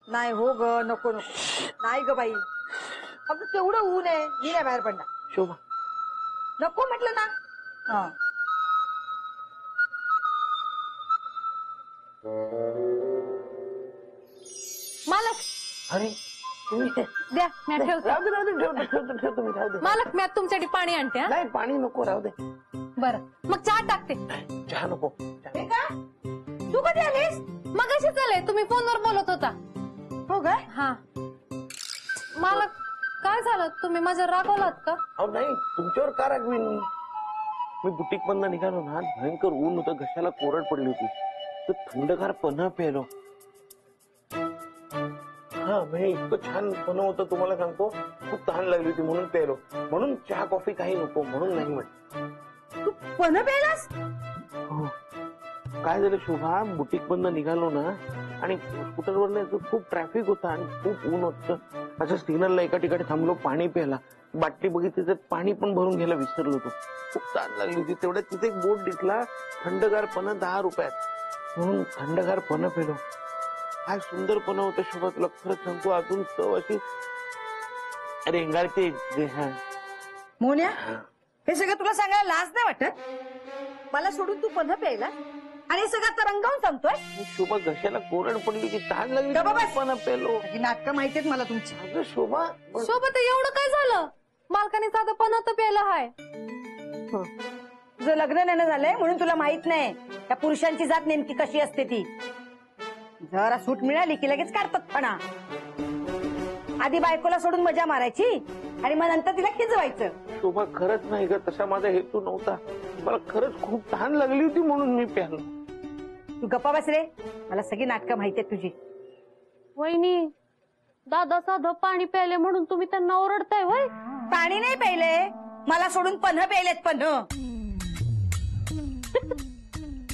नाही हो ग, नको नको, नाही ग बाई. अगं केवढं ऊन आहे, मी नाही बाहेर पडणार. शोभा नको म्हटलं ना. हा मालक अरे तुम्ही द्या, मी ठेवतो. राहू दे राहू दे ठेवतो तुम्ही राहू दे. मालक मी तुमच्यासाठी पाणी आणते. हा नाही पाणी नको राहू दे. बरं मग चहा टाकते. चहा नको. हे का? तू कधी आलीस? मग अशी चालेल, तुम्ही फोनवर बोलत होता. हो ग. हा मालक काय झालं, तुम्ही माझ्यावर रागवलात का? अहो नाही तुमच्यावर का रागवीन मी बुटीक बंद निघालो ना, भयंकर ऊन होतं, घशाला कोरड पडली होती, तर थंडगार पन्हा प्यायलो. हा म्हणजे इतकं छान पन्हा होतं तुम्हाला सांगतो, खूप तहान लागली होती म्हणून प्यायलो. म्हणून चहा कॉफी काही नको म्हणून नाही म्हटलं. तू पण प्यायलास? हो. काय झालं शोभा, बुटीक बंद निघालो ना आणि स्कूटरवर नाही खूप ट्रॅफिक होता आणि खूप ऊन होतं. असं सिग्नलला एका ठिकाणी थांबलो पाणी प्यायला, बाटली बघितली तर पाणी पण भरून घ्यायला विसरलो होतो. खूप तहान लागली होती. तेवढ्यात तिथे एक बोर्ड दिसला, थंडगार पन्हा 10 रुपयात, म्हणून थंडगार पन्हा पेलो. काय सुंदर पन्हा होतं शोभा, तुला खरंच सांगतो अजून चव अशी रेंगाळते. मोन्या, हे सगळं तुला सांगायला लाज नाही वाटत? मला सोडून तू पण प्यायला आणि हे सगळं आता रंगावून सांगतोय? शोभा घशाला कोरड पडली की तहान लागली, पन्हा पेलो. नाटकं माहितीयेत मला तुमची. अगं शोभा सोबत एवढं काय झालं, मालकाने साधं पण तर प्यायला हाय. तुझं लग्न नाही झालंय म्हणून तुला माहित नाही त्या पुरुषांची जात नेमकी कशी असते ती. जरा सूट मिळाली की लगेच काढतात पणा. आधी बायकोला सोडून मजा मारायची आणि मग नंतर तिला खिजवायचं. शोभा खरंच नाही ग, तसा माझा हेतू नव्हता. मला खरंच खूप तहान लागली होती म्हणून मी प्यालो. तू गप्पा बस रे, मला सगळी नाटकं माहितीयेत तुझी. वहिनी, दादा साधं पाणी प्यायले म्हणून तुम्ही त्यांना ओरडताय वय? पाणी नाही प्यायले, मला सोडून पन्ह प्यायलेत पन्ह.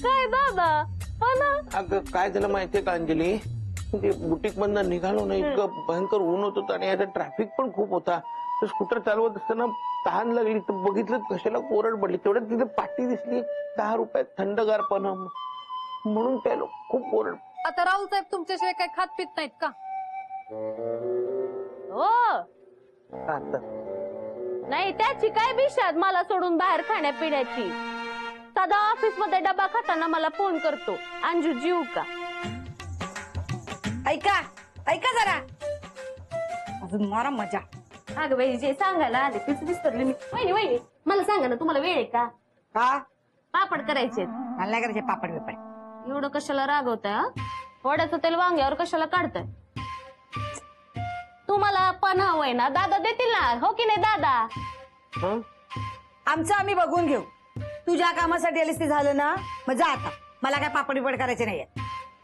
काय दादा पण? अगं काय झालं माहितीये का अंजली, ते बुटीक बंद निघालो ना, इतकं भयंकर ऊन होत होतं आणि आता ट्रॅफिक पण खूप होता. तर स्कूटर चालवत असताना तहान लागली तर बघितलं कशाला कोरड पडली. तेवढ्यात तिथे पाटी दिसली, 10 रुपयात थंडगार पन्हा, म्हणून प्यालो. खूप कोरड. आता राहुल साहेब तुमच्याशिवाय काही खात पित नाहीत का? हो आता नाही, त्याची काय विषयात मला सोडून बाहेर खाण्यापिण्याची. साधा ऑफिस मध्ये डबा खाताना मला फोन करतो, अंजू जीव का? ऐका ऐका जरा, अजून मारा मजा. अगं बाई, जे सांगायला आले तीच विसरले मी. वहिनी वहिनी, मला सांगा ना, तुम्हाला वेळ आहे का? का पापड करायचे. मला नाही करायचे पापड बिपड. एवढं कशाला रागवताय? वड्याचं तेल वांग्यावर कशाला काढताय? तुम्हाला पण हवंय ना, दादा देतील ना, हो की नाही दादा? आमचं आम्ही बघून घेऊ. तुझ्या कामासाठी आलीस ते झालं ना, मग जा आता. मला काय पापड बिपड करायचे नाहीये.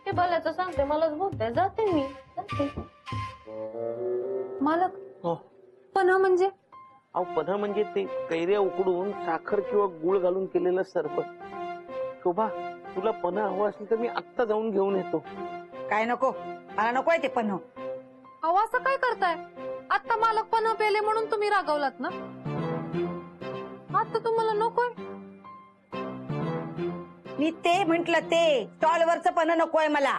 ते भल्याचं सांगते, मलाच बोलताय, जाते मी जाते. मालक पन्हा म्हणजे? अहो पन्हा म्हणजे ते कैऱ्या उकडून साखर किंवा गुळ घालून केलेलं सरबत. शोभा तुला पन्हा हवा असेल तर मी आत्ता जाऊन घेऊन येतो. काय नको, मला नकोय ते पन्ह. अहो असं काय करताय? आता मालक पन्हा पेले म्हणून तुम्ही रागवलात ना, आता तुम्हाला नकोय? मी ते म्हंटल, ते स्टॉलवरचं पन्ह नकोय मला.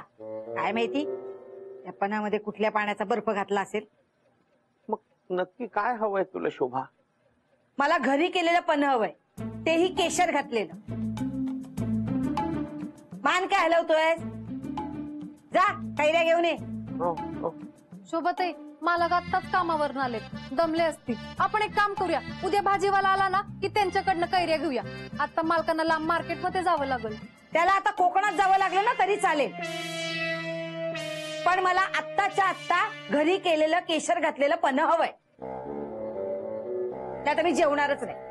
काय माहिती त्या पन्हामध्ये कुठल्या पाण्याचा बर्फ घातला असेल. मग नक्की काय हवंय तुला शोभा? मला घरी केलेलं पन्ह हवंय, तेही केशर घातलेलं. मान काय हलवतोय? जा कैऱ्या घेऊन ये. शोभाताई, मालक आत्ताच कामावर आलेत, दमले असतील. आपण एक काम करूया, उद्या भाजीवाला आला ना की त्यांच्याकडनं कैऱ्या घेऊया. आता मालकांना लांब मार्केटमध्ये जावं लागेल. त्याला आता कोकणात जावं लागलं ना तरी चालेल, पण मला आत्ताच्या आत्ता घरी केलेलं केशर घातलेलं पन्ह हवंय. त्यात मी जेवणारच नाही.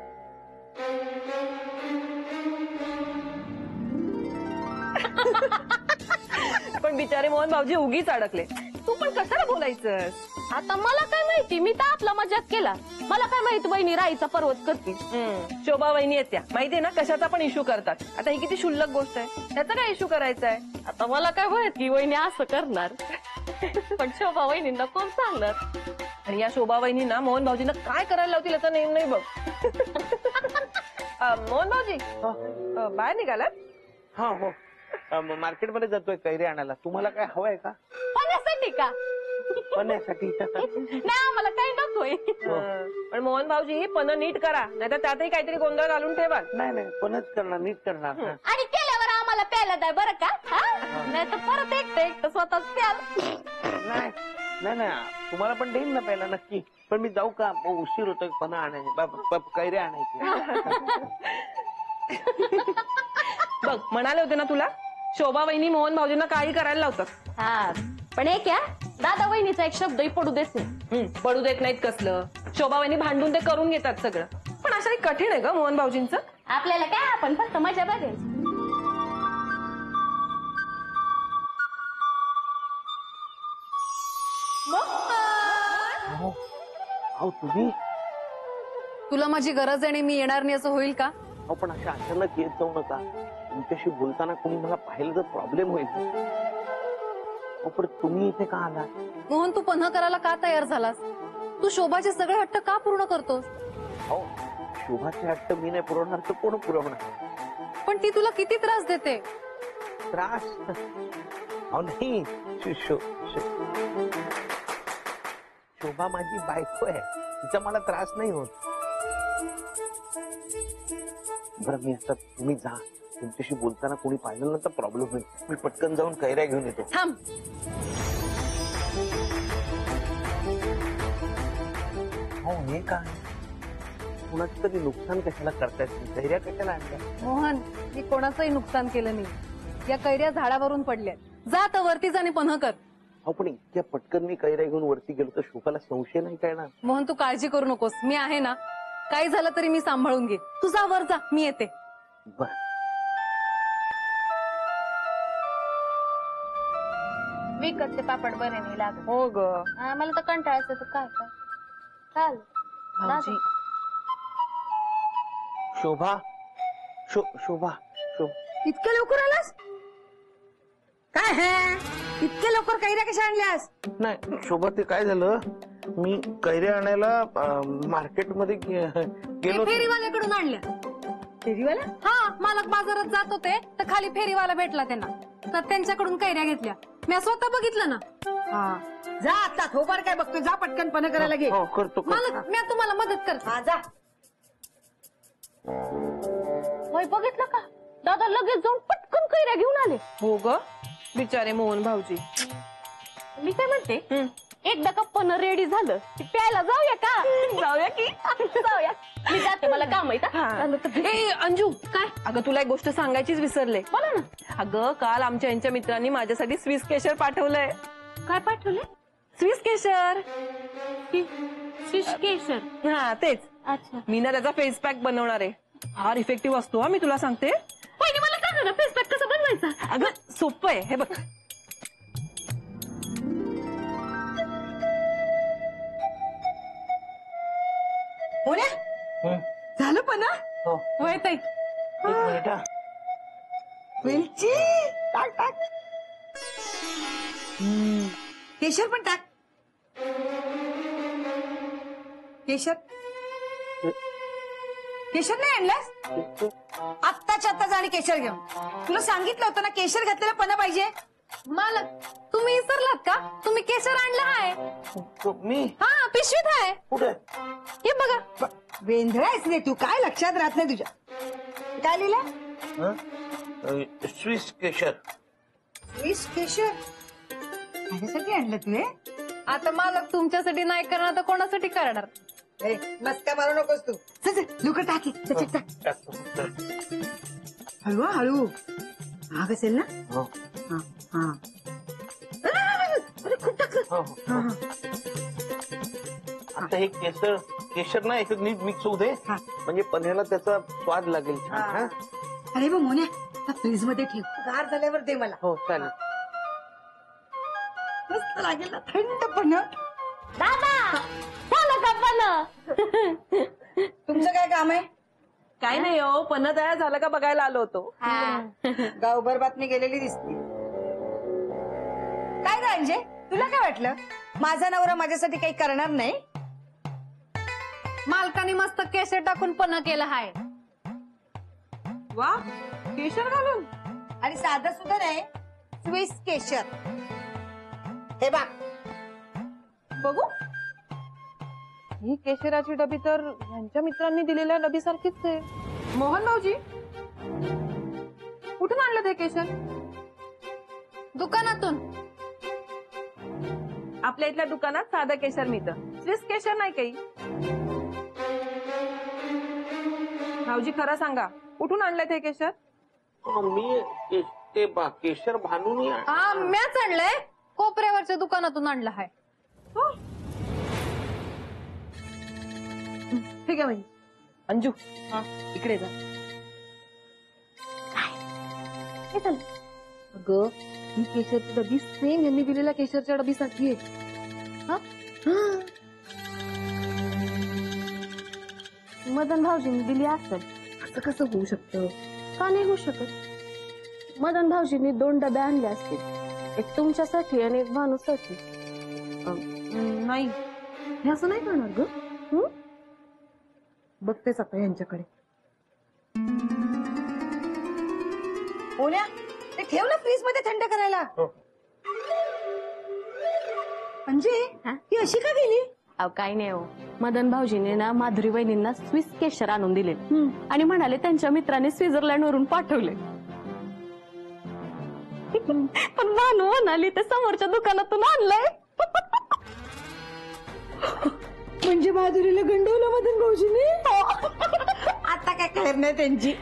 पण बिचारे मोहन भाऊजी उगीच अडकले. तू पण कशाला बोलायचंस? आता मला काय माहिती, मी तर आपला मजाक केला. मला काय माहिती वहिनी राईचा पर्वत करतील. शोभा वहिनी येत्या माहितीये ना, कशाचा पण इश्यू करतात. आता ही किती शुल्लक गोष्ट आहे, त्याचा काय इश्यू करायचा आहे? आता मला काय माहिती वहिनी असं करणार, पण शोभा वहिनींना कोण सांगणार? आणि या शोभा वहिनींना मोहन भाऊजींना काय करायला लावतील याचा नेम नाही बघ. मोहन भाऊजी बाहेर निघालात? हा हो, मार्केटमध्ये जातोय कैरी आणायला. तुम्हाला काय हवंय का? पन्हासाठी पणासाठी का? पण्यासाठी. नाही आम्हाला काही नकोय. पण मोहन भाऊजी पन नीट करा, नाहीतर त्यातही काहीतरी गोंधळ घालून ठेवा. नाही पणच करणार, नीट करणार. आणि केल्यावर आम्हाला प्यायला द्या बरं का? नाही तर परत एकटं स्वतःच प्याल. नाही तुम्हाला पण देईन ना पहिला नक्की. पण मी जाऊ का? उशीर होतोय पणा आणायचे, कैऱ्या आणायचे. बघ म्हणाले होते ना तुला, शोभा वहिनी मोहन भाऊजींना काही करायला लावतात. हा पण एक या दादा वहिनीचा एक शब्दही पडू देत नाही. पडू देत नाहीत कसलं. शोभा वहिनी भांडून ते करून घेतात सगळं. पण असं कठीण आहे ग मोहन भाऊजींचं. आपल्याला काय, आपण फक्त मजा बघायची. अहो तुम्ही, तुला माझी गरज आहे आणि मी येणार नाही असं होईल का? अहो पण अशा अचानक येत जाऊ नका. तुमच्याशी बोलताना कोणी मला पाहिलं तर प्रॉब्लेम होईल. अहो पण तुम्ही इथे का आला? मोहन, तू पन्हा करायला का तयार झालास? तू शोभाचे सगळे हट्ट का पूर्ण करतोस? अहो शोभाचे हट्ट मी नाही पुरवणार तर कोण पुरवणार? पण ती तुला किती त्रास देते? त्रास? अहो नाही, शोभा माझी बायको आहे, तिचा मला त्रास नाही होत. बरं मी आता, तुम्ही जा. तुमच्याशी बोलताना कोणी पाहिलं ना तर प्रॉब्लेम होईल. मी पटकन जाऊन कैऱ्या घेऊन येतो. थांब. हो हे काय? कुणाचं तरी नुकसान कशाला करतायत? कैऱ्या कशाला आणल्या? मोहन, मी कोणाचंही नुकसान केलं नाही. या कैऱ्या झाडावरून पडल्या. जा तर वरती जा आणि पन्हा कर. अहो पण इतक्या पटकन मी कैऱ्या घेऊन वरती गेलो तर शोभाला संशय नाही कळणार. मोहन, तू काळजी करू नकोस, मी आहे ना. काही झालं तरी मी सांभाळून घे. तू जा वर जा, मी येते. बर. विकतचे पापड बरे नाही लागत. हो ग मला तर कंटाळायचं तर काय चाल. भाऊजी. शोभा, शोभा. इतक्या लवकर आलास? काय हे इतक्या लवकर कैऱ्या कशा आणल्यास? नाही शोभा, ते काय झालं, मी कैऱ्या आणायला मार्केटमध्ये गेलो. फेरीवाल्याकडून आणल्या. फेरीवाला? हा, मालक बाजारात जात होते तर खाली फेरीवाला भेटला त्यांना, तर त्यांच्याकडून कैऱ्या घेतल्या. मी स्वतः बघितलं ना. हा जा आता, थोबार काय बघतोय, जा पटकन पन्हा करायला घे. हो करतो. मालक, मी तुम्हाला मदत करते. हा जा. होय बघितलं का? दादा लगेच जाऊन पटकन कैऱ्या घेऊन आले. हो ग, बिचारे मोहन भाऊजी. मी काय म्हणते, एकदा का पण रेडी झालं की प्यायला जाऊया का? जाऊया की. जाऊया. मी जाते, मला काम आहे. ए अंजू, काय अगं तुला एक गोष्ट सांगायचीच विसरले. बोला ना. अगं काल आमच्या यांच्या मित्रांनी माझ्यासाठी स्विस केशर पाठवलंय. काय पाठवले? स्विस केशर. फिश केशर. हा तेच. अच्छा. मी ना त्याचा फेस पॅक बनवणार आहे. फार इफेक्टिव्ह असतो हा, मी तुला सांगते. पहिले मला सांगा ना फेस पॅक कसं बनवायचा. अगं सोपं आहे, हे बघ. हो ना, झालं पन्हा? होय ताई. एक मिनिट हा. वेलची टाक. केशर पण टाक. केशर नाही आणलास? आत्ताच्या आत्ता जा आणि केशर घेऊन. तुला सांगितलं होतं ना केशर घातलेला पन्हा पाहिजे. मालक, तुम्ही विसरलात का? तुम्ही केशर आणलं आहे. मी हा, पिशवीत आहे. कुठे? हे बघा. वेंधळायच नाही तू, काय लक्षात राहत नाही तुझ्या. काय लिहिलं? स्विस केशर. स्विस केशर माझ्यासाठी आणलं तू हे? आता मालक तुमच्यासाठी नाही करणार तर कोणासाठी करणार? मस्का मारू नकोस तू. चल लवकर टाक. हळू हळू. महाग असेल ना? हो. हा. अरे खूप टाकलं. आता हे केशर ना याच्यात नीट मिक्स होऊ दे, हा. म्हणजे पन्ह्याला त्याचा स्वाद लागेल छान. हा? अरे मग मोन्या फ्रीज मध्ये ठेव, गार झाल्यावर दे मला. हो चालेल. मस्त लागेल ना थंड पन्हा. दादा झालं का पण? तुमचं काय काम आहे? काय नाही हो, पन्हा तयार झालं का बघायला आलो होतो. गावभर बातमी गेलेली दिसते. काय ग अंजे, तुला काय वाटलं माझा नवरा माझ्यासाठी काही करणार नाही? मालकाने मस्त केशर टाकून पन्हा केलं हाय. वा, केशर घालून. आणि साधं सुद्धा नाही, स्विस केशर. हे बघ, बघू. ही केशराची डबी तर यांच्या मित्रांनी दिलेल्या डबी सारखीच आहे. मोहन भाऊजी, कुठून आणलं ते केशर? दुकानातून. आपल्या इथल्या दुकानात साधं केशर मिळतं, स्विस केशर नाही काही. भाऊजी खरं सांगा, कुठून आणलंय ते केशर? मी ते केशर भानूनी हा, म्याच आणलंय. कोपऱ्यावरच्या दुकानातून आणलं आहे. हो. ठीक आहे बाई. अंजू, इकडे जा. काय झालं? अगं, ही केशरची डबी सेम यांनी दिलेल्या केशरच्या डबीसाठी आहे. हा? मदन भाऊजींनी दिली असेल. असं कसं होऊ शकतं? का नाही होऊ शकत? मदन भाऊजींनी 2 डबे आणले असतील, एक तुमच्यासाठी आणि एक भानूसाठी. नाही, हे असं नाही करणार ग. बघतेच आता यांच्याकडे. ओण्या, ते ठेव ना फ्रीज मध्ये थंड करायला. म्हणजे ही अशी का गेली? अहो काही नाही हो, मदन भाऊजीने ना माधुरी वहिनींना स्विस केशर आणून दिले आणि म्हणाले त्यांच्या मित्राने स्वित्झर्लंड वरून पाठवले. पण भानू म्हणाली ते समोरच्या दुकानातून आणलंय. म्हणजे माधुरीला गंडवलं मदन भाऊजीने. आता काय खैर नाही त्यांची.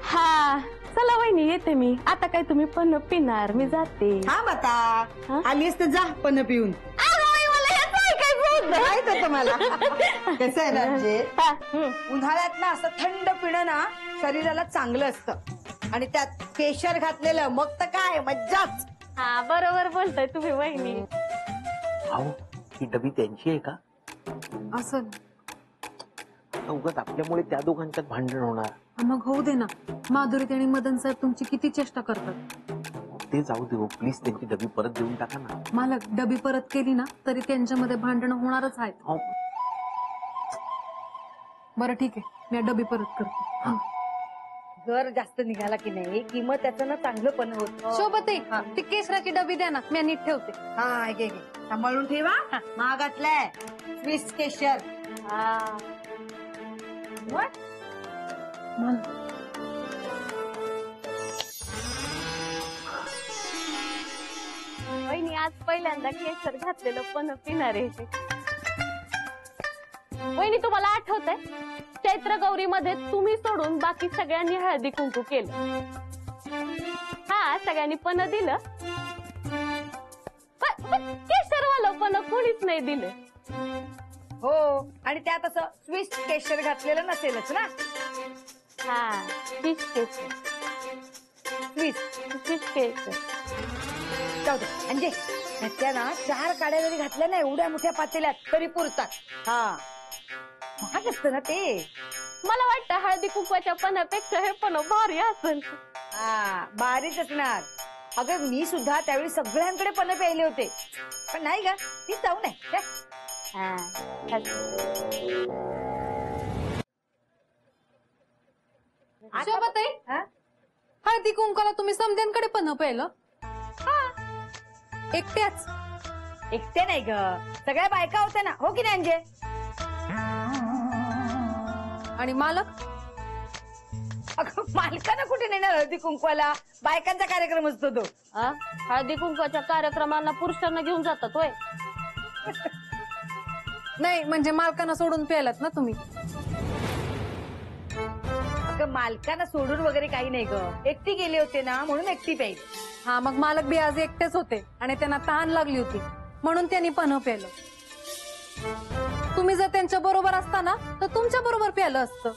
हा, चला वहिनी येते मी. आता काय तुम्ही पण पिणार, मी जाते. हा बता, आलीस तर जा पण पिऊन. मला हेच ऐकायचं होतं. माहित होतं मला. कसं आहे ना म्हणजे उन्हाळ्यात ना असं थंड पिणं ना शरीराला चांगलं असतं आणि त्यात केशर घातलेलं मग तर काय मज्जाच. हा, बरोबर बोलताय तुम्ही वहिनी. अहो, ही डबी त्यांची आहे का? असं उगाच आपल्यामुळे त्या दोघांच्यात भांडण होणार. मग होऊ दे ना. माधुरी आणि मदन साहेब तुमची किती चेष्टा करतात. ते जाऊ दे, प्लीज त्यांची डबी परत देऊन टाका ना. मालक, डबी परत केली ना तरी त्यांच्यामध्ये भांडणं होणारच आहेत. अहो, बरं ठीक आहे, मी डबी परत करते. घर जास्त निघाला की नाही की मग त्याचं ना चांगलं पण होत. सोबत ती केशराची डबी द्या ना, मी नीट ठेवते. हा, घे घे, सांभाळून ठेवा. महागातलाय स्विस केशर. What? वहिनी आज पहिल्यांदा केशर घातलेलं पण पिणार आहे. वहिनी तुम्हाला आठवतंय, चैत्र गौरी मध्ये तुम्ही सोडून बाकी सगळ्यांनी हळदी कुंकू केलं. हा, सगळ्यांनी पण दिलं, पण केशरवालं पण कोणीच नाही दिलं. हो, आणि त्यात असं स्विस केशर घातलेलं नसेलच ना. हा, फिश केशर. स्विस फिश केशर. जाऊ दे म्हणजे त्या ना 4 काड्या जरी घातल्या ना एवढ्या मोठ्या पातेल्यात तरी पुरतात. हा, महाग असतं ना ते. मला वाटतं हळदी कुंकवाच्या पणापेक्षा हे पण भारी असेल. हा, बारीच असणार. अगं मी सुद्धा त्यावेळी सगळ्यांकडे पण प्यायले होते, पण नाही का ती जाऊ नये. शोभाताई, हळदी कुंकाला तुम्ही समध्यांकडे पण प्यायलं? एकट्याच? एकटे नाही ग, सगळ्या बायका होत्या ना. हो की नाही अंजे? आणि मालक? अगं मालकानं कुठे नेणार हळदी कुंकवाला? बायकांचा कार्यक्रम असतो तो. हळदी कुंकवाच्या कार्यक्रमांना पुरुषांना घेऊन जातात होय? नाही म्हणजे मालकांना सोडून प्यायलात ना तुम्ही? अगं मालकांना सोडून वगैरे काही नाही ग, एकटी गेले होते ना म्हणून एकटी प्यायली. हा, मग मालक बी आज एकटेच होते आणि त्यांना तहान लागली होती म्हणून त्यांनी पण प्यायलं. तुम्ही जर त्यांच्या बरोबर असता ना तर तुमच्या बरोबर प्यायलं असतं.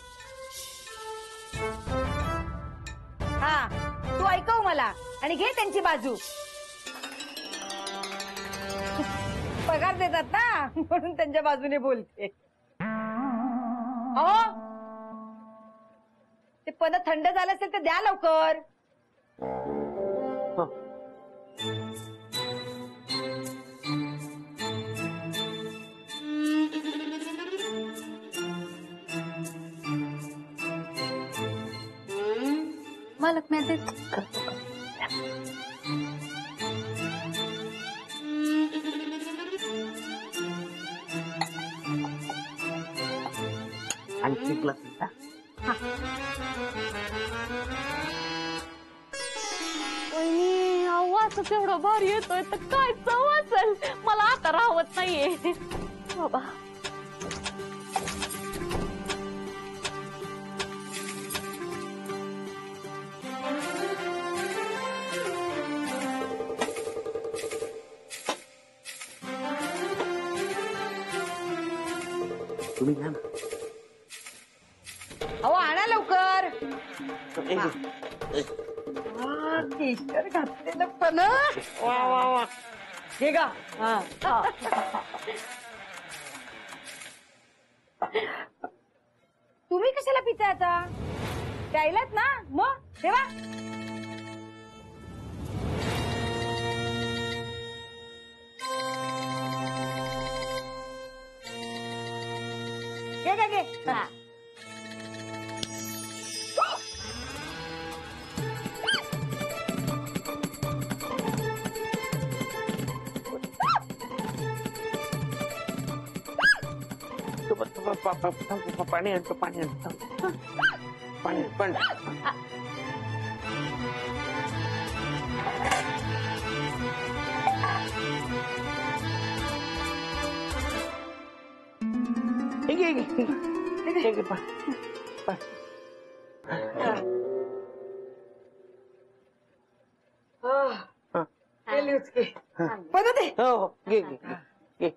हा, तू ऐकव मला आणि घे त्यांची बाजू. पगार देतात ना म्हणून त्यांच्या बाजूने बोलते. अहो, ते पण थंड झालं असेल तर द्या लवकर. मालक मी एक ग्लास हा? वहिनी वासच एवढा भारी येतोय तर काय चव असेल, मला आता राहवत नाहीये बाबा. तुम्ही घ्या ना. अहो आणा लवकर. एक- केशर घातलेलं पण वा वा वा. हे गा. हा. तुम्ही कशाला पिताय आता? प्यायलात ना मग ठेवा. घे घे घे. हा. पाणी आणतो पाणी आणतो पाणी पण गेली उचकी. पण ते हो घे घे घे.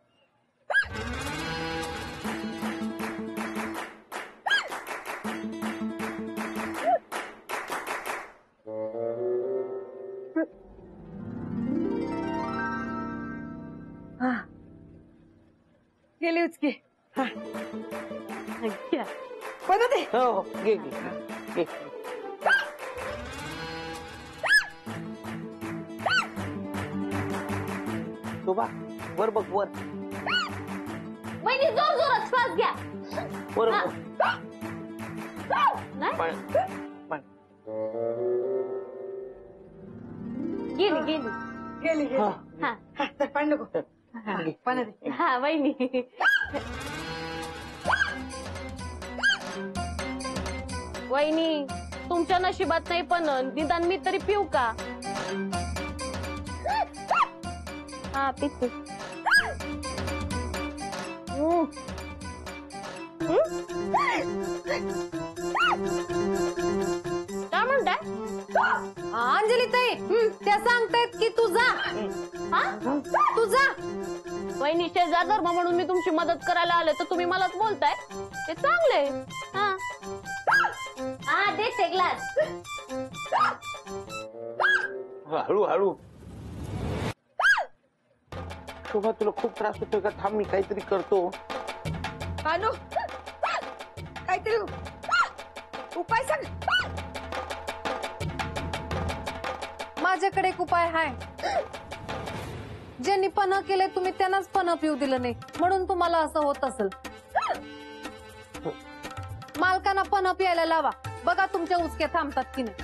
गेली उचकी. घ्या. पण ते हो घे घे घे. शोभा वर बघ वर वहिनी जोर जोरात श्वास घ्या. वर हा. बघ. नाही पाणी पाणी. गेली गेली. गेली गेली. हा. हा तर पण नको. घे. पण ते हा वहिनी. वहिनी तुमच्या नशिबात नाही पण निदान मी तरी पिऊ का? हा पिते. काय म्हणताय? अंजली ताई त्या सांगतायत की तू जा. हा तू जा. वहिनी शेजार धर्म म्हणून मी तुमची मदत करायला आले तर तुम्ही मलाच बोलताय, ते चांगलंय. हा हा देते ग्लास. हळू हळू. शोभा तुला खूप त्रास होतोय का? थांब मी काहीतरी करतो. कानू काहीतरी उपाय सांग. माझ्याकडे एक उपाय आहे. ज्यांनी पन्ह केले तुम्ही त्यांनाच पन्ह पिऊ दिलं नाही म्हणून तुम्हाला असं होत असेल. मालकांना पन्ह प्यायला लावा, बघा तुमच्या उचक्या थांबतात की नाही.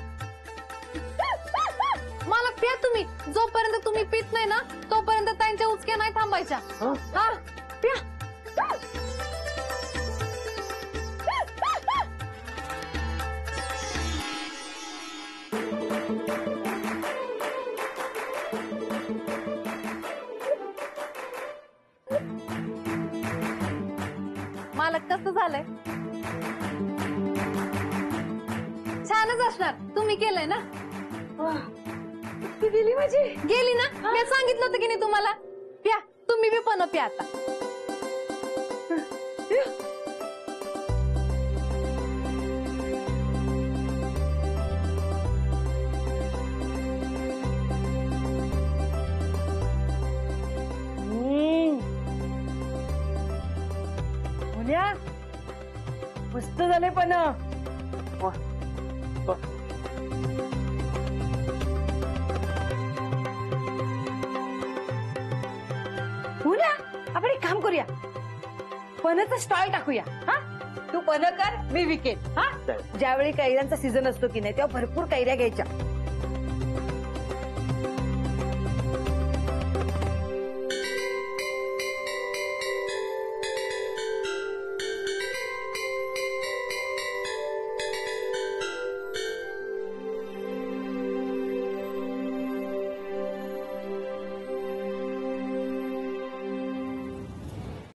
मालक प्या तुम्ही. जोपर्यंत तुम्ही पित नाही ना तोपर्यंत त्यांच्या उचक्या नाही थांबायच्या. हा प्या. मालक कसं झालंय? छानच असणार. तुम्ही केलंय ना? ती गेली माझी. गेली ना? मी सांगितलं होतं की नाही तुम्हाला? प्या तुम्ही बी पण प्या आता. मुन्या मस्त झाले पण. मुन्या आपण एक काम करूया, पणाचा स्टॉल टाकूया. हा तू पण कर, मी विकेन. हा ज्यावेळी कैऱ्यांचा सीझन असतो की नाही तेव्हा भरपूर कैऱ्या घ्यायच्या